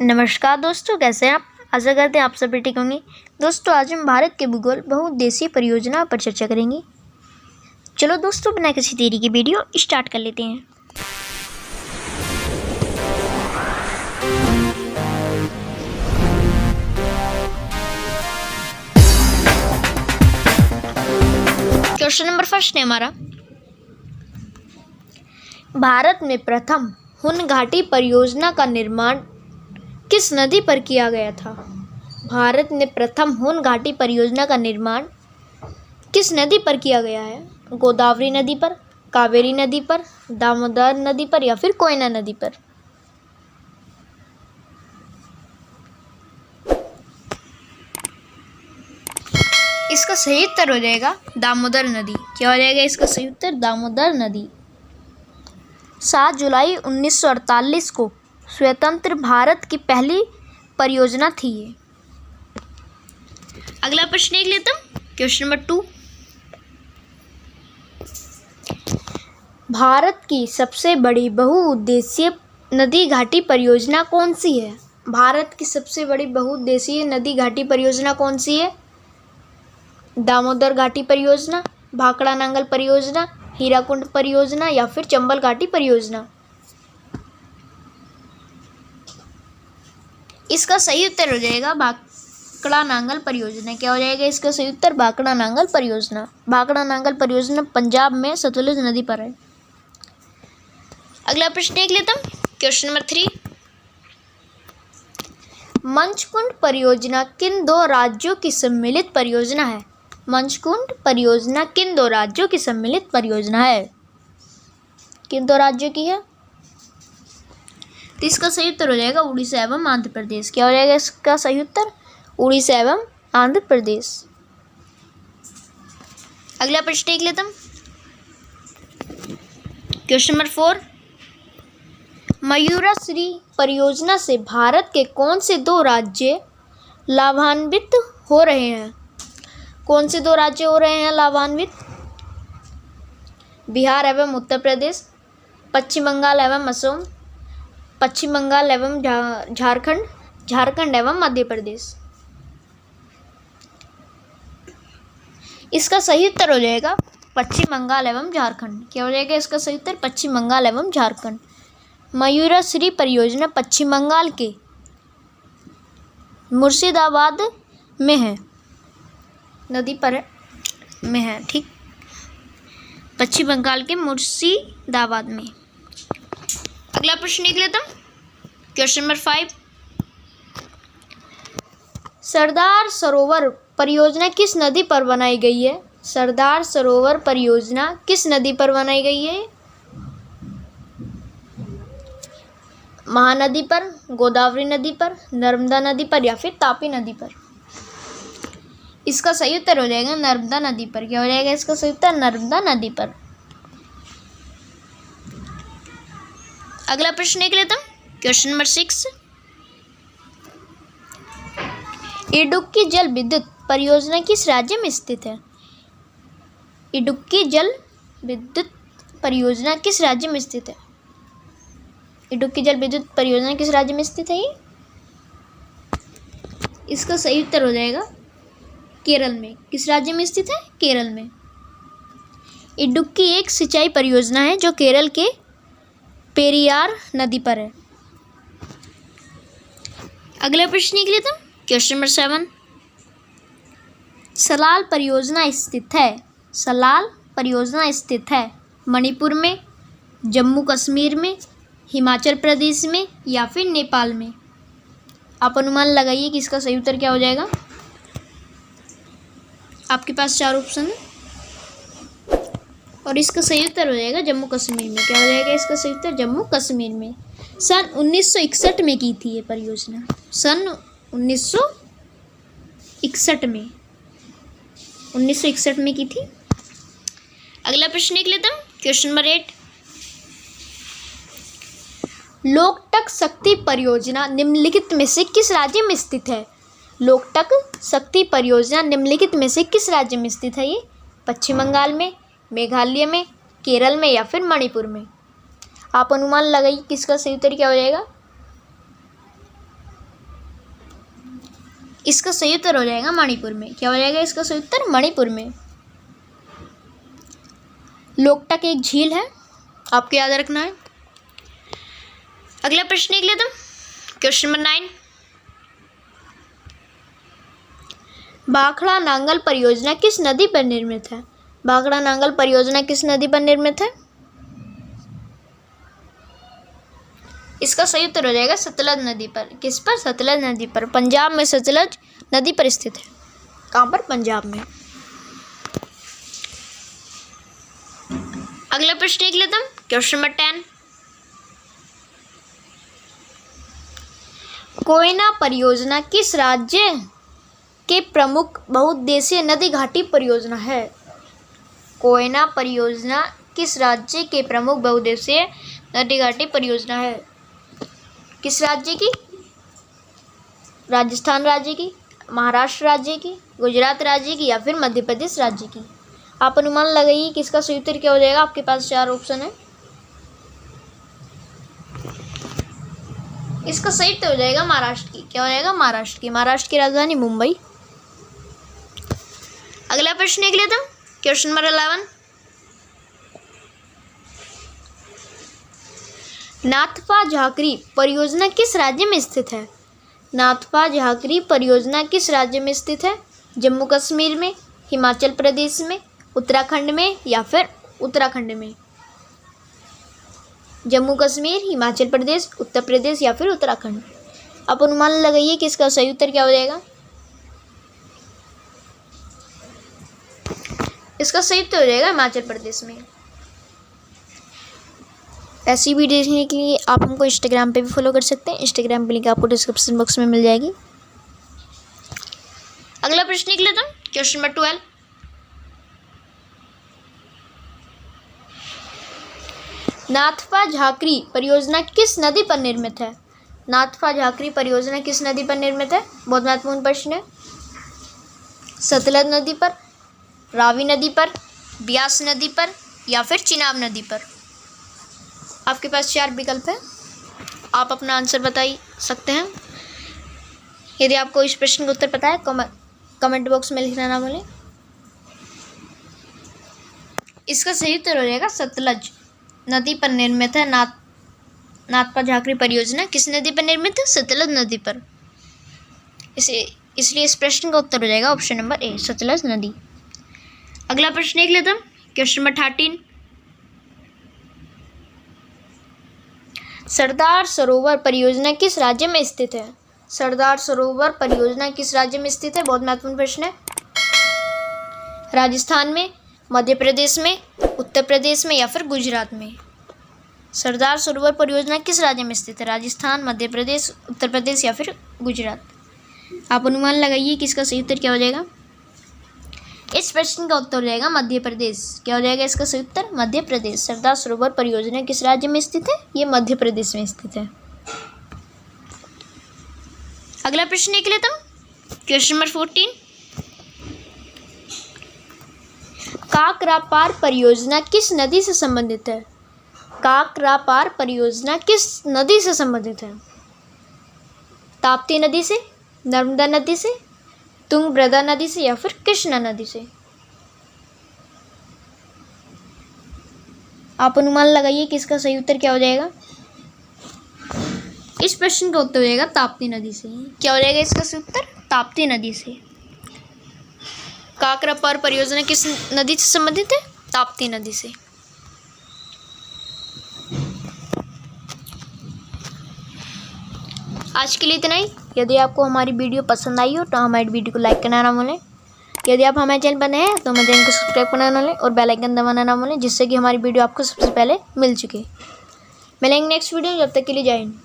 नमस्कार दोस्तों, कैसे हैं आप। आशा करते हैं आप सभी ठीक होंगे। दोस्तों, आज हम भारत के भूगोल बहुउद्देशीय परियोजना पर चर्चा करेंगे। चलो दोस्तों, बिना किसी देरी के वीडियो स्टार्ट कर लेते हैं। क्वेश्चन नंबर फर्स्ट है हमारा, भारत में प्रथम हुन घाटी परियोजना का निर्माण किस नदी पर किया गया था। भारत में प्रथम हुन घाटी परियोजना का निर्माण किस नदी पर किया गया है। गोदावरी नदी पर, कावेरी नदी पर, दामोदर नदी पर या फिर कोयना नदी पर। इसका सही उत्तर हो जाएगा दामोदर नदी। क्या हो जाएगा इसका सही उत्तर? दामोदर नदी। 7 जुलाई 1948 को स्वतंत्र भारत की पहली परियोजना थी ये। अगला प्रश्न देख लेता हूं, क्वेश्चन नंबर 2। भारत की सबसे बड़ी बहुउद्देशीय नदी घाटी परियोजना कौन सी है। भारत की सबसे बड़ी बहुउद्देशीय नदी घाटी परियोजना कौन सी है। दामोदर घाटी परियोजना, भाखड़ा नांगल परियोजना, हीराकुंड परियोजना या फिर चंबल घाटी परियोजना। इसका सही उत्तर हो जाएगा भाखड़ा नांगल परियोजना। क्या हो जाएगा इसका सही उत्तर? भाखड़ा नांगल परियोजना। भाखड़ा नांगल परियोजना पंजाब में सतलुज नदी पर है। अगला प्रश्न देख लेता हूं, क्वेश्चन नंबर 3। मंचकुंड परियोजना किन दो राज्यों की सम्मिलित परियोजना है। मंचकुंड परियोजना किन दो राज्यों की सम्मिलित परियोजना है। किन दो राज्यों की है? तो इसका सही उत्तर हो जाएगा उड़ीसा एवं आंध्र प्रदेश। क्या हो जाएगा इसका सही उत्तर? उड़ीसा एवं आंध्र प्रदेश। अगला प्रश्न देख लेता हूं, क्वेश्चन नंबर 4। मयूराश्री परियोजना से भारत के कौन से दो राज्य लाभान्वित हो रहे हैं। कौन से दो राज्य हो रहे हैं लाभान्वित? बिहार एवं उत्तर प्रदेश, पश्चिम बंगाल एवं असम, पश्चिम बंगाल एवं झारखंड, झारखंड एवं मध्य प्रदेश। इसका सही उत्तर हो जाएगा पश्चिम बंगाल एवं झारखंड। क्या हो जाएगा इसका सही उत्तर? पश्चिम बंगाल एवं झारखंड। मयूराश्री परियोजना पश्चिम बंगाल के मुर्शिदाबाद में है, नदी पर में है। ठीक, पश्चिम बंगाल के मुर्शिदाबाद में। अगला प्रश्न देख लेता हूं, क्वेश्चन नंबर 5। सरदार सरोवर परियोजना किस नदी पर बनाई गई है। सरदार सरोवर परियोजना किस नदी पर बनाई गई है। महानदी पर, गोदावरी नदी पर, नर्मदा नदी पर या फिर तापी नदी पर। इसका सही उत्तर हो जाएगा नर्मदा नदी पर। क्या हो जाएगा इसका सही उत्तर? नर्मदा नदी पर। अगला प्रश्न देख लेता हूं, क्वेश्चन नंबर 6। इडुक्की जल विद्युत परियोजना किस राज्य में स्थित है। इडुक्की जल विद्युत परियोजना किस राज्य में स्थित है। इडुक्की जल विद्युत परियोजना किस राज्य में स्थित है ये? इसका सही उत्तर हो जाएगा केरल में। किस राज्य में स्थित है? केरल में। इडुक्की एक सिंचाई परियोजना है जो केरल के पेरियार नदी पर है। अगला प्रश्न देख लेते हैं, क्वेश्चन नंबर 7। सलाल परियोजना स्थित है। सलाल परियोजना स्थित है मणिपुर में, जम्मू कश्मीर में, हिमाचल प्रदेश में या फिर नेपाल में। आप अनुमान लगाइए कि इसका सही उत्तर क्या हो जाएगा। आपके पास 4 ऑप्शन है और इसका सही उत्तर हो जाएगा जम्मू कश्मीर में। क्या हो जाएगा इसका सही उत्तर? जम्मू कश्मीर में। सन 1961 में की थी ये परियोजना। सन 1961 में 1961 में की थी। अगला प्रश्न देख लेता हूँ, क्वेश्चन नंबर 8। लोकटक शक्ति परियोजना निम्नलिखित में से किस राज्य में स्थित है। लोकटक शक्ति परियोजना निम्नलिखित में से किस राज्य में स्थित है ये? पश्चिम बंगाल में, मेघालय में, केरल में या फिर मणिपुर में। आप अनुमान लगाइए किसका सही उत्तर क्या हो जाएगा। इसका सही उत्तर हो जाएगा मणिपुर में। क्या हो जाएगा इसका सही उत्तर? मणिपुर में। लोकटक एक झील है, आपको याद रखना है। अगला प्रश्न देख लेते हैं, क्वेश्चन नंबर 9। भाखड़ा नांगल परियोजना किस नदी पर निर्मित है? भाखड़ा नांगल परियोजना किस नदी पर निर्मित है? इसका सही उत्तर हो जाएगा सतलज नदी पर। किस पर? सतलज नदी पर। पंजाब में सतलज नदी पर स्थित है। कहाँ पर? पंजाब में। अगला प्रश्न देख लेते हैं, क्वेश्चन नंबर 10। कोयना परियोजना किस राज्य के प्रमुख बहुउद्देशीय नदी घाटी परियोजना है? कोयना परियोजना किस राज्य के प्रमुख बहुउद्देशीय नदी घाटी परियोजना है? किस राज्य की? राजस्थान राज्य की, महाराष्ट्र राज्य की, गुजरात राज्य की या फिर मध्य प्रदेश राज्य की? आप अनुमान लगाइए कि इसका सही उत्तर क्या हो जाएगा। आपके पास 4 ऑप्शन है। इसका सही उत्तर हो जाएगा महाराष्ट्र की। क्या हो जाएगा? महाराष्ट्र की। महाराष्ट्र की राजधानी मुंबई। अगला प्रश्न देख लेते हैं, क्वेश्चन नंबर 11। नाथपा झाकरी परियोजना किस राज्य में स्थित है? नाथपा झाकरी परियोजना किस राज्य में स्थित है? जम्मू कश्मीर में, हिमाचल प्रदेश में, उत्तराखंड में या फिर उत्तराखंड में? जम्मू कश्मीर, हिमाचल प्रदेश, उत्तर प्रदेश या फिर उत्तराखंड? आप अनुमान लगाइए कि इसका सही उत्तर क्या हो जाएगा। इसका सही उत्तर हो जाएगा हिमाचल प्रदेश में। ऐसी वीडियो देखने के लिए आप हमको इंस्टाग्राम पे भी फॉलो कर सकते हैं। इंस्टाग्राम पे लिंक आपको डिस्क्रिप्शन बॉक्स में मिल जाएगी। अगला प्रश्न लिख लेता हूँ, क्वेश्चन नंबर 12। नाथपा झाकरी परियोजना किस नदी पर निर्मित है? नाथपा झाकरी परियोजना किस नदी पर निर्मित है? बहुत महत्वपूर्ण प्रश्न है। सतलज नदी पर, रावी नदी पर, ब्यास नदी पर या फिर चिनाब नदी पर? आपके पास 4 विकल्प है। आप अपना आंसर बता सकते हैं। यदि आपको इस प्रश्न का उत्तर पता है कमेंट बॉक्स में लिखना ना भूलें। इसका सही उत्तर हो जाएगा सतलज नदी पर निर्मित है। नाथपा झाकरी परियोजना किस नदी पर निर्मित है? सतलज नदी पर। इसलिए इस प्रश्न का उत्तर हो जाएगा ऑप्शन नंबर ए, सतलज नदी। अगला प्रश्न देख लेते हैं, क्वेश्चन नंबर 13। सरदार सरोवर परियोजना किस राज्य में स्थित है? सरदार सरोवर परियोजना किस राज्य में स्थित है? बहुत महत्वपूर्ण प्रश्न है। राजस्थान में, मध्य प्रदेश में, उत्तर प्रदेश में या फिर गुजरात में? सरदार सरोवर परियोजना किस राज्य में स्थित है? राजस्थान, मध्य प्रदेश, उत्तर प्रदेश या फिर गुजरात? आप अनुमान लगाइए कि इसका सही उत्तर क्या हो जाएगा। इस प्रश्न का उत्तर हो जाएगा मध्य प्रदेश। क्या हो जाएगा इसका सही उत्तर? मध्य प्रदेश। सरदार सरोवर परियोजना किस राज्य में स्थित है? ये मध्य प्रदेश में स्थित है। अगला प्रश्न देख लेता हूँ, क्वेश्चन नंबर 14। काकरापार परियोजना किस नदी से संबंधित है? काकरापार परियोजना किस नदी से संबंधित है? ताप्ती नदी से, नर्मदा नदी से, तुंगभद्रा नदी से या फिर कृष्णा नदी से? आप अनुमान लगाइए कि इसका सही उत्तर क्या हो जाएगा। इस प्रश्न का उत्तर हो जाएगा ताप्ती नदी से। क्या हो जाएगा इसका सही उत्तर? ताप्ती नदी से। काकरापार परियोजना किस नदी से संबंधित है? ताप्ती नदी से। आज के लिए इतना ही। यदि आपको हमारी वीडियो पसंद आई हो तो हमारी वीडियो को लाइक करना ना भूलें। यदि आप हमारे चैनल पर नए हैं तो हमारे चैनल को सब्सक्राइब करना ना भूलें और बेल आइकन दबाना ना भूलें, जिससे कि हमारी वीडियो आपको सबसे पहले मिल चुके। मिलेंगे नेक्स्ट वीडियो, जब तक के लिए जय हिंद।